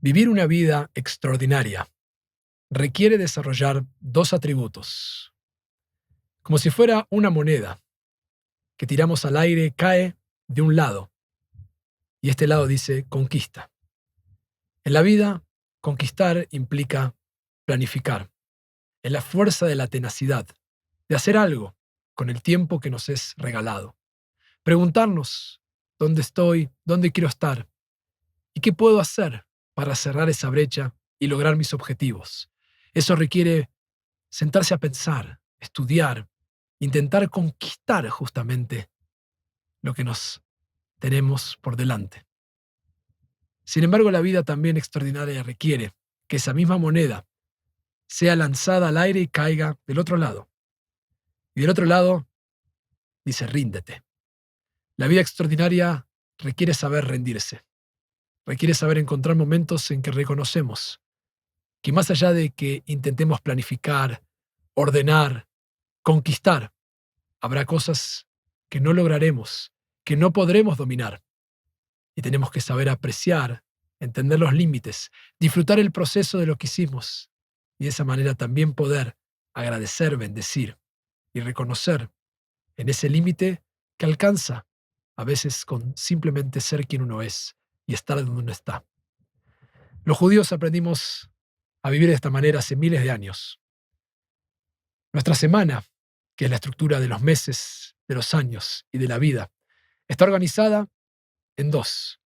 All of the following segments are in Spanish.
Vivir una vida extraordinaria requiere desarrollar dos atributos. Como si fuera una moneda que tiramos al aire, cae de un lado y este lado dice conquista. En la vida, conquistar implica planificar. Es la fuerza de la tenacidad, de hacer algo con el tiempo que nos es regalado. Preguntarnos dónde estoy, dónde quiero estar y qué puedo hacer para cerrar esa brecha y lograr mis objetivos. Eso requiere sentarse a pensar, estudiar, intentar conquistar justamente lo que nos tenemos por delante. Sin embargo, la vida también extraordinaria requiere que esa misma moneda sea lanzada al aire y caiga del otro lado. Y del otro lado dice, ríndete. La vida extraordinaria requiere saber rendirse. Requiere saber encontrar momentos en que reconocemos que más allá de que intentemos planificar, ordenar, conquistar, habrá cosas que no lograremos, que no podremos dominar. Y tenemos que saber apreciar, entender los límites, disfrutar el proceso de lo que hicimos y de esa manera también poder agradecer, bendecir y reconocer en ese límite que alcanza a veces con simplemente ser quien uno es y estar donde uno está. Los judíos aprendimos a vivir de esta manera hace miles de años. Nuestra semana, que es la estructura de los meses, de los años y de la vida, está organizada en dos.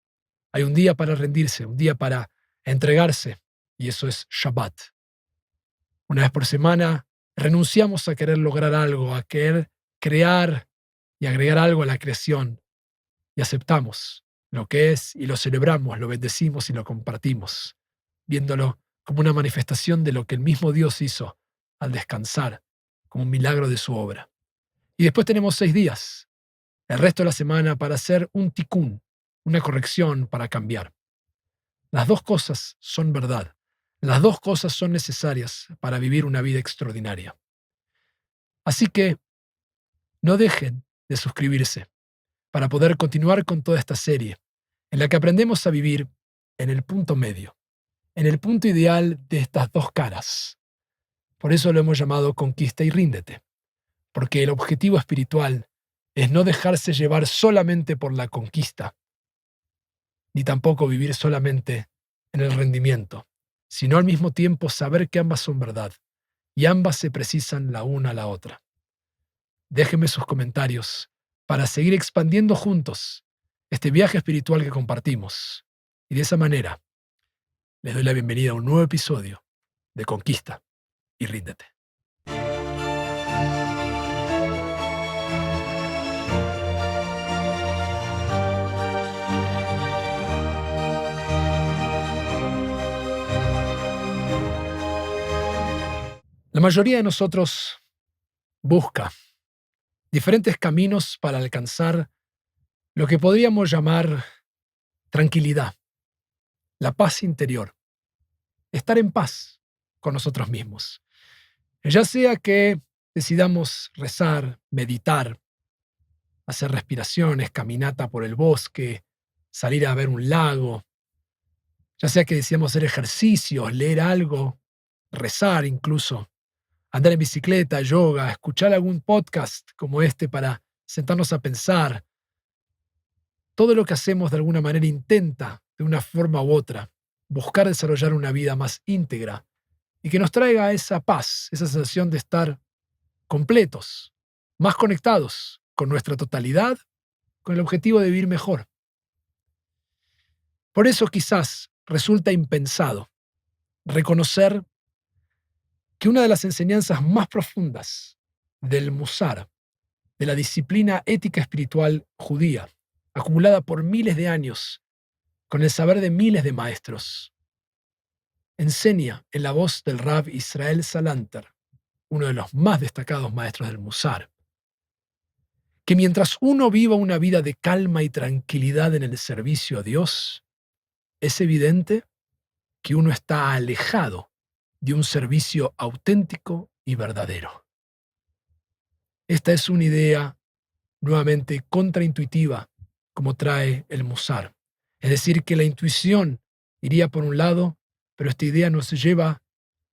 Hay un día para rendirse, un día para entregarse, y eso es Shabbat. Una vez por semana renunciamos a querer lograr algo, a querer crear y agregar algo a la creación, y aceptamos lo que es y lo celebramos, lo bendecimos y lo compartimos, viéndolo como una manifestación de lo que el mismo Dios hizo al descansar, como un milagro de su obra. Y después tenemos 6 días, el resto de la semana, para hacer un tikún, una corrección, para cambiar. Las dos cosas son verdad. Las dos cosas son necesarias para vivir una vida extraordinaria. Así que no dejen de suscribirse para poder continuar con toda esta serie, en la que aprendemos a vivir en el punto medio, en el punto ideal de estas dos caras. Por eso lo hemos llamado Conquista y Ríndete, porque el objetivo espiritual es no dejarse llevar solamente por la conquista, ni tampoco vivir solamente en el rendimiento, sino al mismo tiempo saber que ambas son verdad y ambas se precisan la una a la otra. Déjenme sus comentarios para seguir expandiendo juntos este viaje espiritual que compartimos. Y de esa manera les doy la bienvenida a un nuevo episodio de Conquista y Ríndete. La mayoría de nosotros busca diferentes caminos para alcanzar lo que podríamos llamar tranquilidad, la paz interior, estar en paz con nosotros mismos. Ya sea que decidamos rezar, meditar, hacer respiraciones, caminata por el bosque, salir a ver un lago, ya sea que decidamos hacer ejercicios, leer algo, rezar incluso, andar en bicicleta, yoga, escuchar algún podcast como este para sentarnos a pensar. Todo lo que hacemos de alguna manera intenta, de una forma u otra, buscar desarrollar una vida más íntegra y que nos traiga esa paz, esa sensación de estar completos, más conectados con nuestra totalidad, con el objetivo de vivir mejor. Por eso quizás resulta impensado reconocer que una de las enseñanzas más profundas del Musar, de la disciplina ética espiritual judía, acumulada por miles de años, con el saber de miles de maestros, enseña en la voz del Rav Israel Salanter, uno de los más destacados maestros del Musar, que mientras uno viva una vida de calma y tranquilidad en el servicio a Dios, es evidente que uno está alejado de un servicio auténtico y verdadero. Esta es una idea nuevamente contraintuitiva, como trae el Musar. Es decir, que la intuición iría por un lado, pero esta idea nos lleva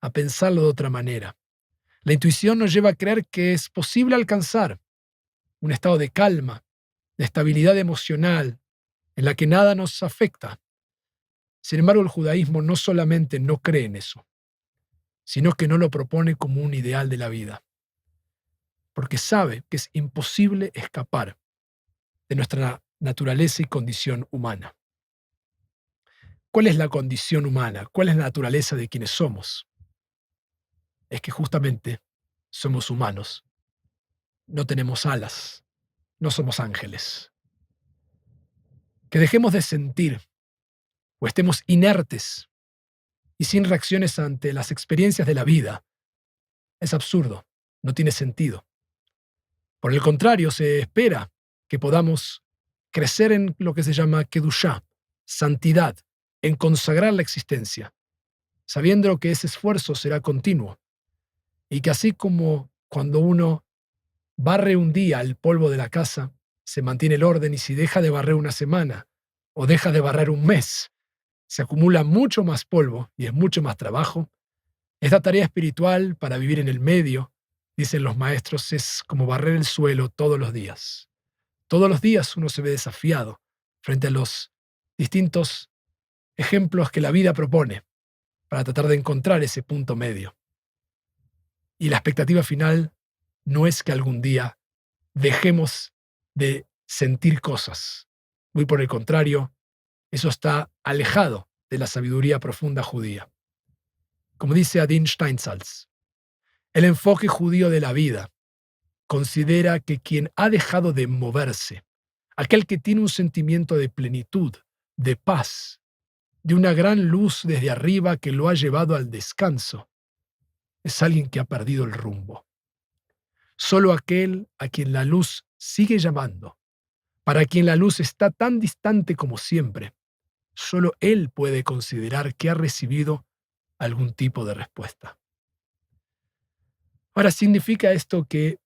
a pensarlo de otra manera. La intuición nos lleva a creer que es posible alcanzar un estado de calma, de estabilidad emocional, en la que nada nos afecta. Sin embargo, el judaísmo no solamente no cree en eso, sino que no lo propone como un ideal de la vida, porque sabe que es imposible escapar de nuestra naturaleza y condición humana. ¿Cuál es la condición humana? ¿Cuál es la naturaleza de quienes somos? Es que justamente somos humanos, no tenemos alas, no somos ángeles. Que dejemos de sentir o estemos inertes y sin reacciones ante las experiencias de la vida es absurdo, no tiene sentido. Por el contrario, se espera que podamos crecer en lo que se llama kedushá, santidad, en consagrar la existencia, sabiendo que ese esfuerzo será continuo y que así como cuando uno barre un día el polvo de la casa, se mantiene el orden y si deja de barrer una semana o deja de barrer un mes, se acumula mucho más polvo y es mucho más trabajo. Esta tarea espiritual para vivir en el medio, dicen los maestros, es como barrer el suelo todos los días. Todos los días uno se ve desafiado frente a los distintos ejemplos que la vida propone para tratar de encontrar ese punto medio. Y la expectativa final no es que algún día dejemos de sentir cosas. Muy por el contrario, eso está alejado de la sabiduría profunda judía. Como dice Adin Steinsaltz, el enfoque judío de la vida considera que quien ha dejado de moverse, aquel que tiene un sentimiento de plenitud, de paz, de una gran luz desde arriba que lo ha llevado al descanso, es alguien que ha perdido el rumbo. Solo aquel a quien la luz sigue llamando, para quien la luz está tan distante como siempre, solo él puede considerar que ha recibido algún tipo de respuesta. Ahora, ¿significa esto que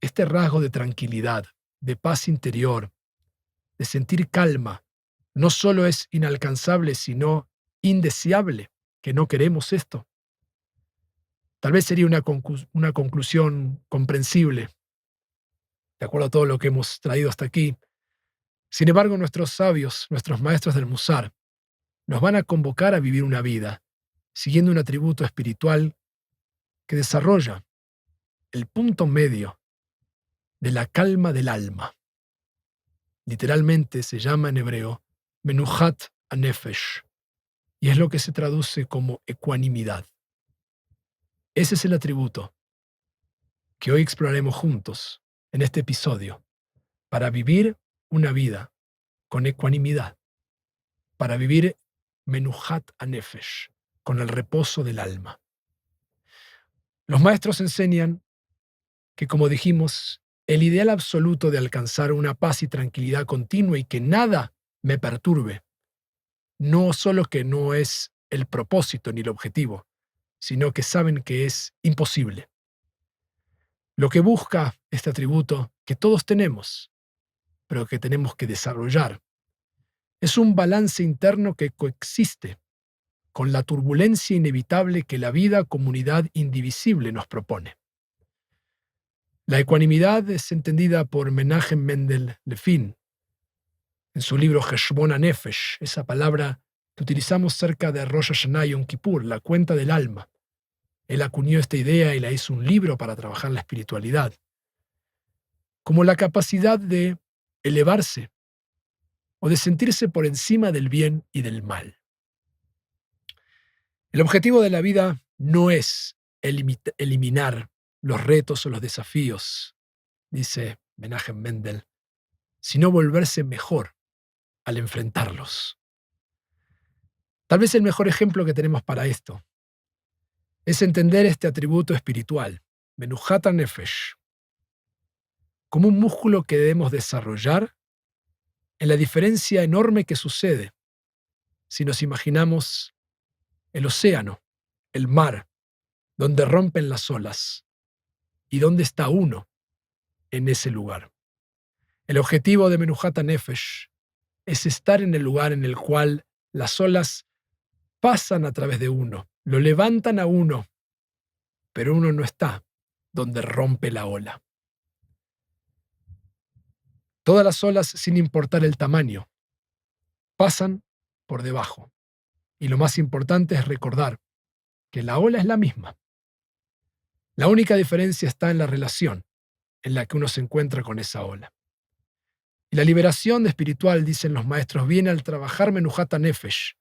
este rasgo de tranquilidad, de paz interior, de sentir calma, no solo es inalcanzable, sino indeseable, que no queremos esto? Tal vez sería una conclusión comprensible, de acuerdo a todo lo que hemos traído hasta aquí. Sin embargo, nuestros sabios, nuestros maestros del Musar, nos van a convocar a vivir una vida siguiendo un atributo espiritual que desarrolla el punto medio de la calma del alma. Literalmente se llama en hebreo Menuhat Anefesh, y es lo que se traduce como ecuanimidad. Ese es el atributo que hoy exploraremos juntos en este episodio para vivir una vida con ecuanimidad, para vivir Menuhat Anefesh, con el reposo del alma. Los maestros enseñan que, como dijimos, el ideal absoluto de alcanzar una paz y tranquilidad continua y que nada me perturbe, no solo que no es el propósito ni el objetivo, sino que saben que es imposible. Lo que busca este atributo que todos tenemos, pero que tenemos que desarrollar, es un balance interno que coexiste con la turbulencia inevitable que la vida comunidad indivisible nos propone. La ecuanimidad es entendida por Menachem Mendel Levin en su libro Heshbon HaNefesh, esa palabra que utilizamos cerca de Rosh Hashanah y Yom Kippur, la cuenta del alma. Él acuñó esta idea y la hizo un libro para trabajar la espiritualidad, como la capacidad de elevarse o de sentirse por encima del bien y del mal. El objetivo de la vida no es eliminar los retos o los desafíos, dice Menachem Mendel, sino volverse mejor al enfrentarlos. Tal vez el mejor ejemplo que tenemos para esto es entender este atributo espiritual, Menuhat HaNefesh, como un músculo que debemos desarrollar en la diferencia enorme que sucede si nos imaginamos el océano, el mar, donde rompen las olas y dónde está uno en ese lugar. El objetivo de Menuhat HaNefesh es estar en el lugar en el cual las olas pasan a través de uno, lo levantan a uno, pero uno no está donde rompe la ola. Todas las olas, sin importar el tamaño, pasan por debajo. Y lo más importante es recordar que la ola es la misma. La única diferencia está en la relación en la que uno se encuentra con esa ola. Y la liberación espiritual, dicen los maestros, viene al trabajar Menujat Nefesh,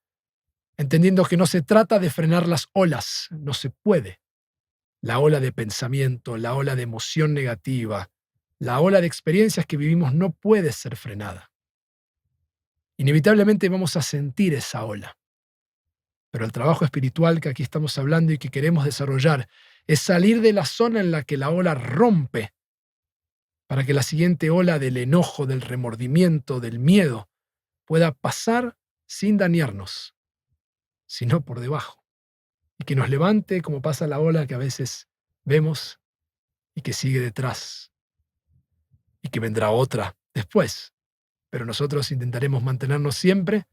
entendiendo que no se trata de frenar las olas, no se puede. La ola de pensamiento, la ola de emoción negativa, la ola de experiencias que vivimos no puede ser frenada. Inevitablemente vamos a sentir esa ola. Pero el trabajo espiritual que aquí estamos hablando y que queremos desarrollar es salir de la zona en la que la ola rompe para que la siguiente ola del enojo, del remordimiento, del miedo pueda pasar sin dañarnos, sino por debajo. Y que nos levante como pasa la ola que a veces vemos y que sigue detrás. Y que vendrá otra después. Pero nosotros intentaremos mantenernos siempre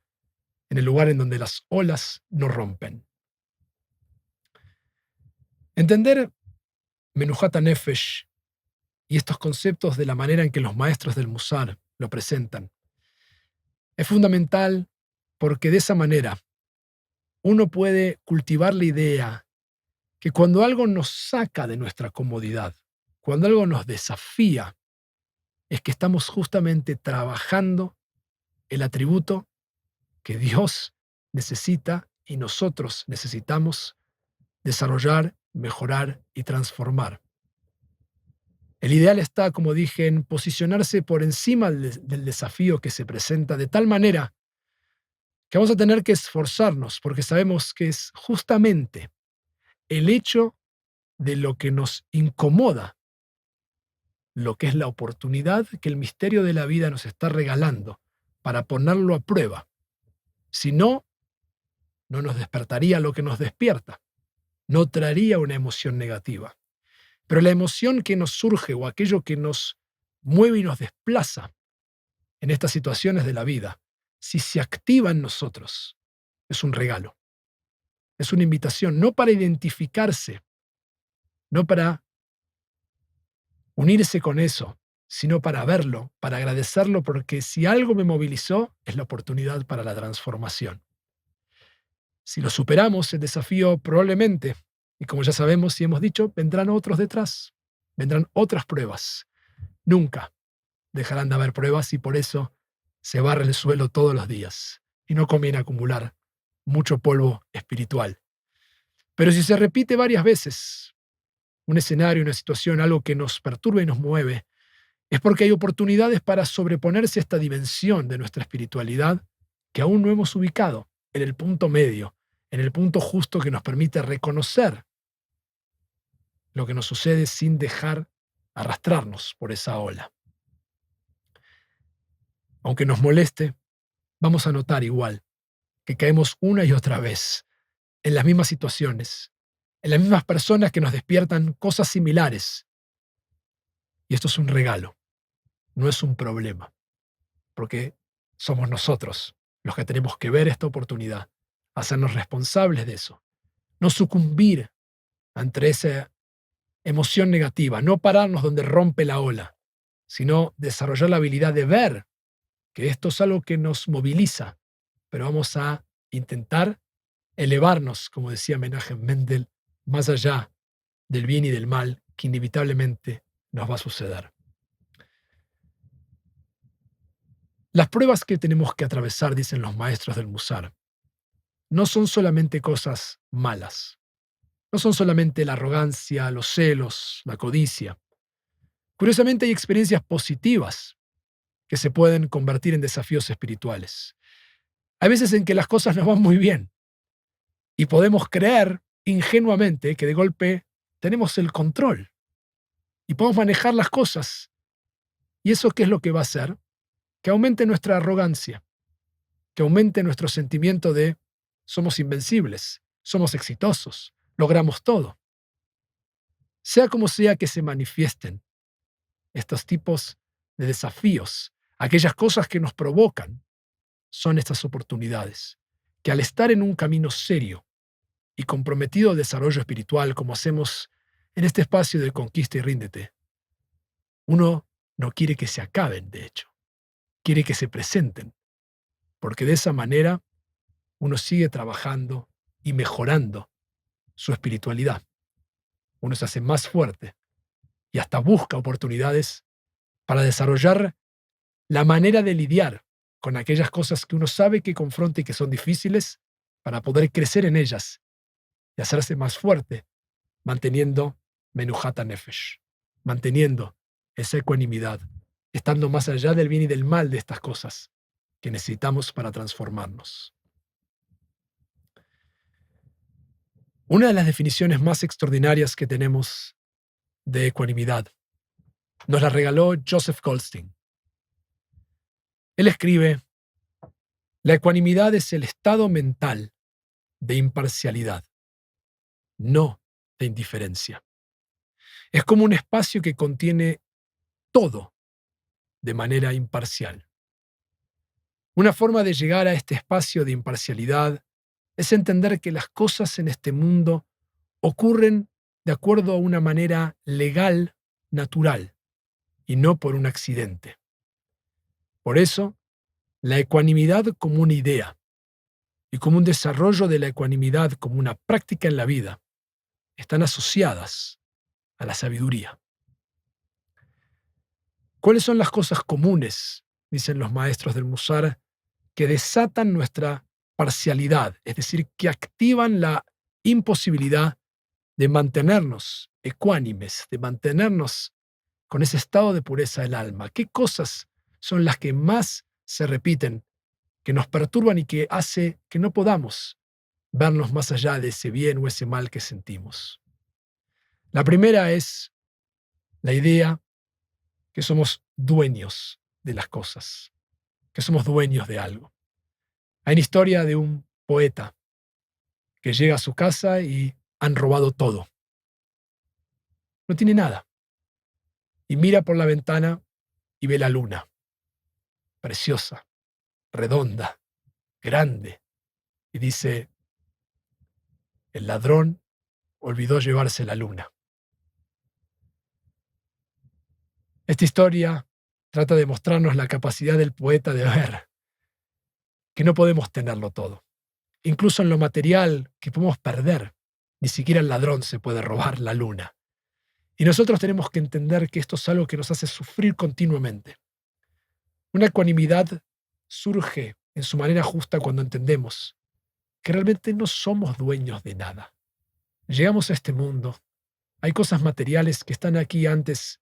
en el lugar en donde las olas no rompen. Entender Menujat Nefesh y estos conceptos de la manera en que los maestros del Musar lo presentan es fundamental porque de esa manera uno puede cultivar la idea que cuando algo nos saca de nuestra comodidad, cuando algo nos desafía, es que estamos justamente trabajando el atributo que Dios necesita y nosotros necesitamos desarrollar, mejorar y transformar. El ideal está, como dije, en posicionarse por encima del desafío que se presenta de tal manera que vamos a tener que esforzarnos porque sabemos que es justamente el hecho de lo que nos incomoda, lo que es la oportunidad que el misterio de la vida nos está regalando para ponerlo a prueba. Si no, no nos despertaría lo que nos despierta, no traería una emoción negativa. Pero la emoción que nos surge o aquello que nos mueve y nos desplaza en estas situaciones de la vida, si se activa en nosotros, es un regalo, es una invitación, no para identificarse, no para unirse con eso, sino para verlo, para agradecerlo, porque si algo me movilizó, es la oportunidad para la transformación. Si lo superamos, el desafío probablemente, y como ya sabemos y hemos dicho, vendrán otros detrás, vendrán otras pruebas. Nunca dejarán de haber pruebas y por eso se barre el suelo todos los días y no conviene acumular mucho polvo espiritual. Pero si se repite varias veces un escenario, una situación, algo que nos perturba y nos mueve, es porque hay oportunidades para sobreponerse a esta dimensión de nuestra espiritualidad que aún no hemos ubicado en el punto medio, en el punto justo que nos permite reconocer lo que nos sucede sin dejar arrastrarnos por esa ola. Aunque nos moleste, vamos a notar igual que caemos una y otra vez en las mismas situaciones, en las mismas personas que nos despiertan cosas similares. Y esto es un regalo, no es un problema, porque somos nosotros los que tenemos que ver esta oportunidad, hacernos responsables de eso, no sucumbir ante esa emoción negativa, no pararnos donde rompe la ola, sino desarrollar la habilidad de ver que esto es algo que nos moviliza, pero vamos a intentar elevarnos, como decía Menachem Mendel, más allá del bien y del mal que inevitablemente nos va a suceder. Las pruebas que tenemos que atravesar, dicen los maestros del Musar, no son solamente cosas malas, no son solamente la arrogancia, los celos, la codicia. Curiosamente hay experiencias positivas que se pueden convertir en desafíos espirituales. Hay veces en que las cosas nos van muy bien y podemos creer ingenuamente que de golpe tenemos el control y podemos manejar las cosas. ¿Y eso qué es lo que va a hacer? Que aumente nuestra arrogancia, que aumente nuestro sentimiento de somos invencibles, somos exitosos, logramos todo. Sea como sea que se manifiesten estos tipos de desafíos, aquellas cosas que nos provocan, son estas oportunidades que al estar en un camino serio y comprometido al desarrollo espiritual como hacemos en este espacio de conquista y ríndete, uno no quiere que se acaben, de hecho, quiere que se presenten, porque de esa manera uno sigue trabajando y mejorando su espiritualidad. Uno se hace más fuerte y hasta busca oportunidades para desarrollar la manera de lidiar con aquellas cosas que uno sabe que confronta y que son difíciles para poder crecer en ellas y hacerse más fuerte, manteniendo Menuhat Nefesh, manteniendo esa ecuanimidad, estando más allá del bien y del mal de estas cosas que necesitamos para transformarnos. Una de las definiciones más extraordinarias que tenemos de ecuanimidad nos la regaló Joseph Goldstein. Él escribe: la ecuanimidad es el estado mental de imparcialidad, no de indiferencia. Es como un espacio que contiene todo de manera imparcial. Una forma de llegar a este espacio de imparcialidad es entender que las cosas en este mundo ocurren de acuerdo a una manera legal, natural, y no por un accidente. Por eso, la ecuanimidad como una idea y como un desarrollo de la ecuanimidad como una práctica en la vida están asociadas a la sabiduría. ¿Cuáles son las cosas comunes, dicen los maestros del Musar, que desatan nuestra parcialidad, es decir, que activan la imposibilidad de mantenernos ecuánimes, de mantenernos con ese estado de pureza del alma? ¿Qué cosas son las que más se repiten, que nos perturban y que hace que no podamos vernos más allá de ese bien o ese mal que sentimos? La primera es la idea que somos dueños de las cosas, que somos dueños de algo. Hay una historia de un poeta que llega a su casa y han robado todo. No tiene nada. Y mira por la ventana y ve la luna, preciosa, redonda, grande. Y dice: el ladrón olvidó llevarse la luna. Esta historia trata de mostrarnos la capacidad del poeta de ver que no podemos tenerlo todo. Incluso en lo material que podemos perder, ni siquiera el ladrón se puede robar la luna. Y nosotros tenemos que entender que esto es algo que nos hace sufrir continuamente. Una ecuanimidad surge en su manera justa cuando entendemos que realmente no somos dueños de nada. Llegamos a este mundo, hay cosas materiales que están aquí antes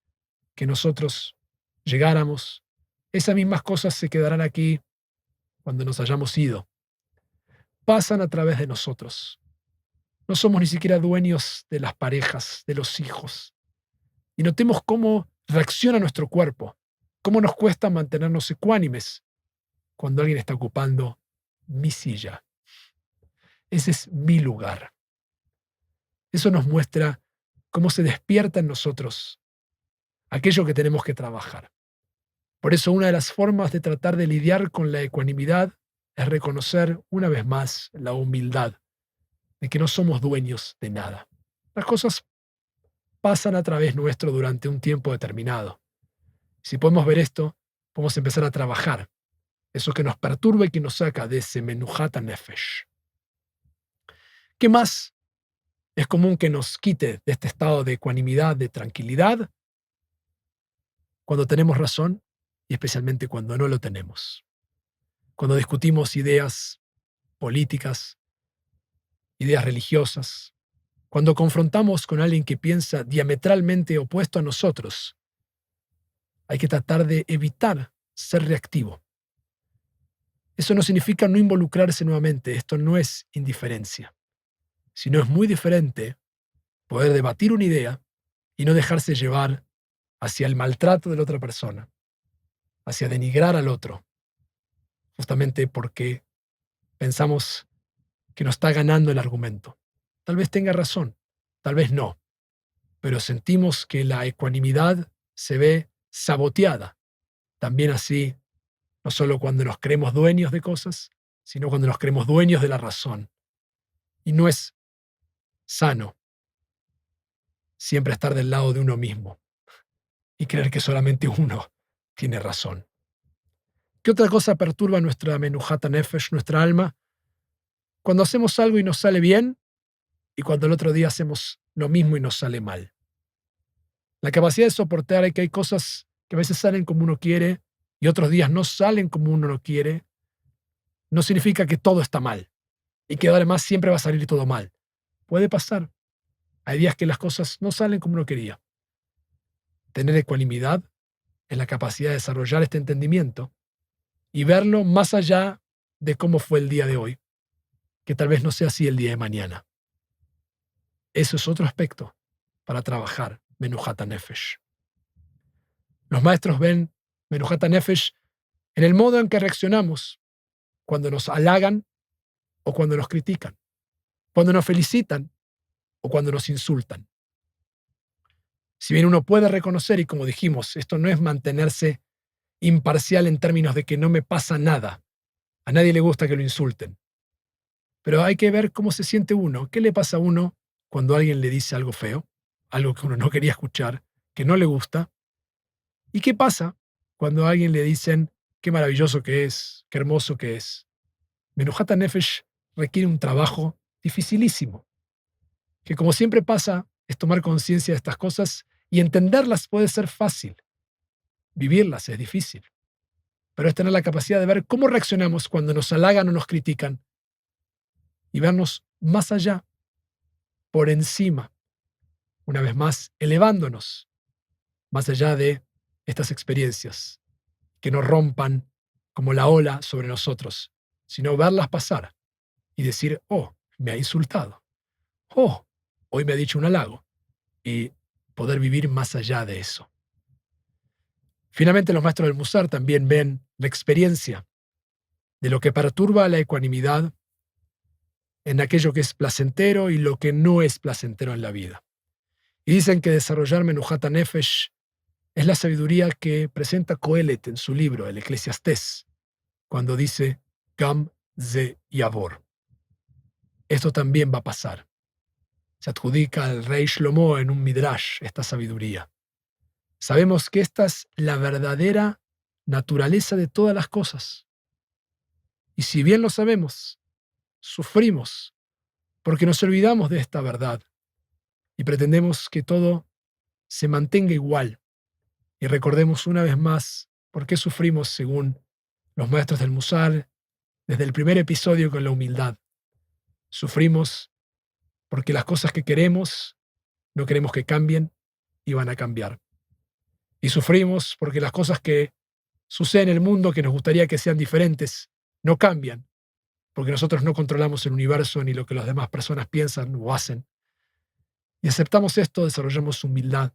que nosotros llegáramos. Esas mismas cosas se quedarán aquí cuando nos hayamos ido. Pasan a través de nosotros. No somos ni siquiera dueños de las parejas, de los hijos. Y notemos cómo reacciona nuestro cuerpo, cómo nos cuesta mantenernos ecuánimes cuando alguien está ocupando mi silla. Ese es mi lugar. Eso nos muestra cómo se despierta en nosotros aquello que tenemos que trabajar. Por eso una de las formas de tratar de lidiar con la ecuanimidad es reconocer una vez más la humildad de que no somos dueños de nada. Las cosas pasan a través nuestro durante un tiempo determinado. Si podemos ver esto, podemos empezar a trabajar eso que nos perturba y que nos saca de ese Menuhat Nefesh. ¿Qué más es común que nos quite de este estado de ecuanimidad, de tranquilidad, cuando tenemos razón y especialmente cuando no lo tenemos? Cuando discutimos ideas políticas, ideas religiosas, cuando confrontamos con alguien que piensa diametralmente opuesto a nosotros, hay que tratar de evitar ser reactivo. Eso no significa no involucrarse nuevamente, esto no es indiferencia, sino es muy diferente poder debatir una idea y no dejarse llevar hacia el maltrato de la otra persona, hacia denigrar al otro, justamente porque pensamos que nos está ganando el argumento. Tal vez tenga razón, tal vez no, pero sentimos que la ecuanimidad se ve saboteada. También así, no solo cuando nos creemos dueños de cosas, sino cuando nos creemos dueños de la razón. Y no es sano siempre estar del lado de uno mismo y creer que solamente uno tiene razón. ¿Qué otra cosa perturba nuestra Menuhat Nefesh, nuestra alma? Cuando hacemos algo y nos sale bien, y cuando el otro día hacemos lo mismo y nos sale mal. La capacidad de soportar que hay cosas que a veces salen como uno quiere y otros días no salen como uno no quiere, no significa que todo está mal y que además siempre va a salir todo mal. Puede pasar. Hay días que las cosas no salen como uno quería. Tener ecuanimidad es la capacidad de desarrollar este entendimiento y verlo más allá de cómo fue el día de hoy, que tal vez no sea así el día de mañana. Eso es otro aspecto para trabajar Menuhat Nefesh. Los maestros ven Menuhat Nefesh en el modo en que reaccionamos cuando nos halagan o cuando nos critican, cuando nos felicitan o cuando nos insultan. Si bien uno puede reconocer, y como dijimos, esto no es mantenerse imparcial en términos de que no me pasa nada, a nadie le gusta que lo insulten, pero hay que ver cómo se siente uno, qué le pasa a uno cuando alguien le dice algo feo, algo que uno no quería escuchar, que no le gusta, y qué pasa cuando a alguien le dicen qué maravilloso que es, qué hermoso que es. Menuhat Nefesh requiere un trabajo dificilísimo, que como siempre pasa, es tomar conciencia de estas cosas y entenderlas puede ser fácil. Vivirlas es difícil, pero es tener la capacidad de ver cómo reaccionamos cuando nos halagan o nos critican y vernos más allá, por encima, una vez más, elevándonos más allá de estas experiencias que nos rompan como la ola sobre nosotros, sino verlas pasar y decir, oh, me ha insultado, oh, hoy me ha dicho un halago, y poder vivir más allá de eso. Finalmente, los maestros del Musar también ven la experiencia de lo que perturba la ecuanimidad en aquello que es placentero y lo que no es placentero en la vida. Y dicen que desarrollar Menuhat Nefesh es la sabiduría que presenta Coelet en su libro, el Eclesiastés, cuando dice Gam ze Yavor. Esto también va a pasar. Se adjudica al rey Shlomo en un midrash esta sabiduría. Sabemos que esta es la verdadera naturaleza de todas las cosas. Y si bien lo sabemos, sufrimos porque nos olvidamos de esta verdad y pretendemos que todo se mantenga igual. Y recordemos una vez más por qué sufrimos según los maestros del Musar desde el primer episodio con la humildad. Sufrimos porque las cosas que queremos no queremos que cambien y van a cambiar. Y sufrimos porque las cosas que suceden en el mundo que nos gustaría que sean diferentes no cambian, porque nosotros no controlamos el universo ni lo que las demás personas piensan o hacen. Y aceptamos esto, desarrollamos humildad.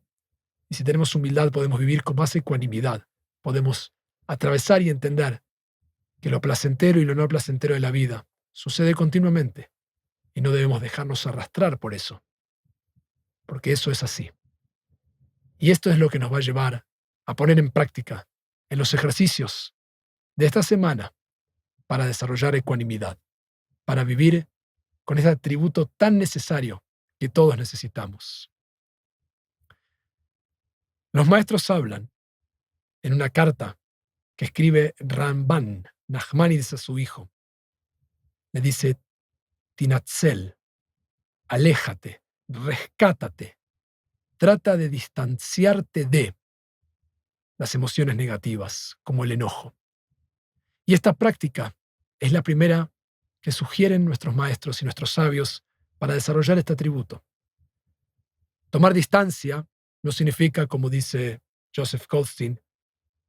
Y si tenemos humildad podemos vivir con más ecuanimidad. Podemos atravesar y entender que lo placentero y lo no placentero de la vida sucede continuamente y no debemos dejarnos arrastrar por eso, porque eso es así. Y esto es lo que nos va a llevar a poner en práctica en los ejercicios de esta semana para desarrollar ecuanimidad, para vivir con ese atributo tan necesario que todos necesitamos. Los maestros hablan en una carta que escribe Ramban, Nachmanides a su hijo. Le dice, Tinatzel, aléjate, rescátate, trata de distanciarte de las emociones negativas, como el enojo. Y esta práctica es la primera que sugieren nuestros maestros y nuestros sabios para desarrollar este atributo. Tomar distancia no significa, como dice Joseph Goldstein,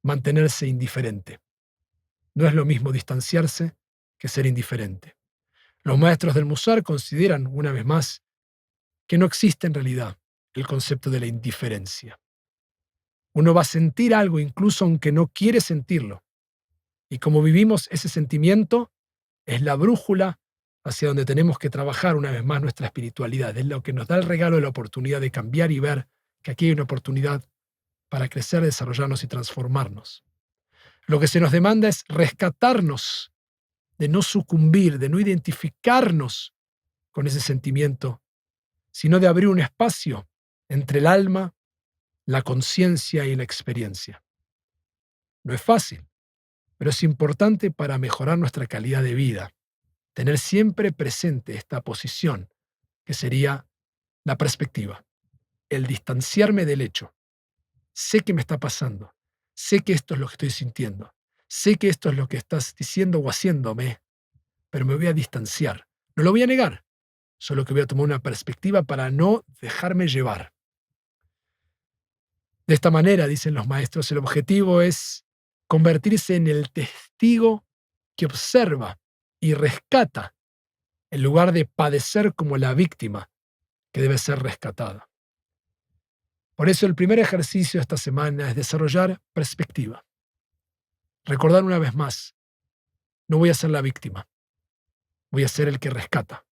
mantenerse indiferente. No es lo mismo distanciarse que ser indiferente. Los maestros del Musar consideran, una vez más, que no existe en realidad el concepto de la indiferencia. Uno va a sentir algo incluso aunque no quiere sentirlo. Y como vivimos ese sentimiento, es la brújula hacia donde tenemos que trabajar una vez más nuestra espiritualidad. Es lo que nos da el regalo de la oportunidad de cambiar y ver que aquí hay una oportunidad para crecer, desarrollarnos y transformarnos. Lo que se nos demanda es rescatarnos de no sucumbir, de no identificarnos con ese sentimiento, sino de abrir un espacio entre el alma, la conciencia y la experiencia. No es fácil, pero es importante para mejorar nuestra calidad de vida, tener siempre presente esta posición, que sería la perspectiva, el distanciarme del hecho. Sé que me está pasando, sé que esto es lo que estoy sintiendo, sé que esto es lo que estás diciendo o haciéndome, pero me voy a distanciar. No lo voy a negar, solo que voy a tomar una perspectiva para no dejarme llevar. De esta manera, dicen los maestros, el objetivo es convertirse en el testigo que observa y rescata, en lugar de padecer como la víctima que debe ser rescatada. Por eso el primer ejercicio de esta semana es desarrollar perspectiva. Recordar una vez más, no voy a ser la víctima, voy a ser el que rescata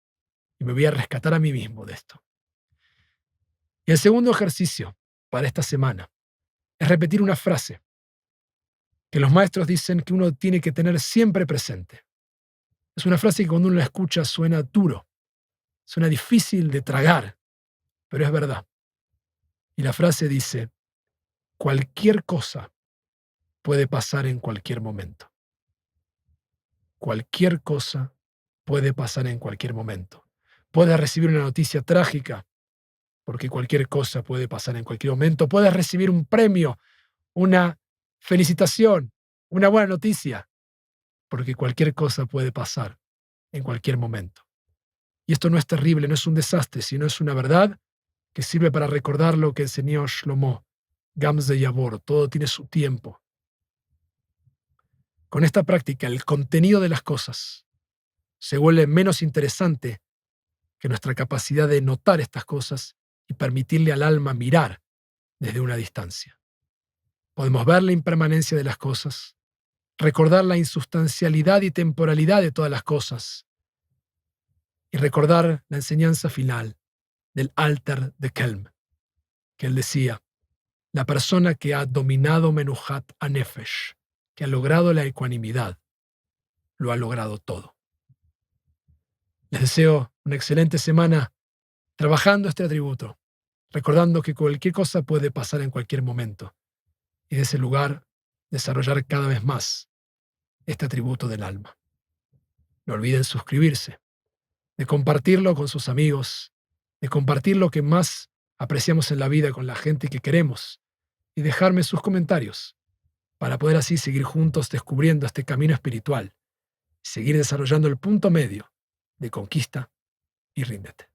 y me voy a rescatar a mí mismo de esto. Y el segundo ejercicio para esta semana es repetir una frase que los maestros dicen que uno tiene que tener siempre presente. Es una frase que cuando uno la escucha suena duro, suena difícil de tragar, pero es verdad. Y la frase dice, cualquier cosa puede pasar en cualquier momento. Cualquier cosa puede pasar en cualquier momento. Puedes recibir una noticia trágica, porque cualquier cosa puede pasar en cualquier momento. Puedes recibir un premio, una felicitación, una buena noticia, porque cualquier cosa puede pasar en cualquier momento. Y esto no es terrible, no es un desastre, sino es una verdad que sirve para recordar lo que enseñó Shlomo, Gams de Yabor, todo tiene su tiempo. Con esta práctica, el contenido de las cosas se vuelve menos interesante que nuestra capacidad de notar estas cosas y permitirle al alma mirar desde una distancia. Podemos ver la impermanencia de las cosas, recordar la insustancialidad y temporalidad de todas las cosas y recordar la enseñanza final del Alter de Kelm, que él decía, la persona que ha dominado Menuhat Anefesh, que ha logrado la ecuanimidad, lo ha logrado todo. Les deseo una excelente semana trabajando este atributo, recordando que cualquier cosa puede pasar en cualquier momento y de ese lugar desarrollar cada vez más este atributo del alma. No olviden suscribirse, de compartirlo con sus amigos, de compartir lo que más apreciamos en la vida con la gente que queremos y dejarme sus comentarios para poder así seguir juntos descubriendo este camino espiritual, seguir desarrollando el punto medio de conquista y ríndete.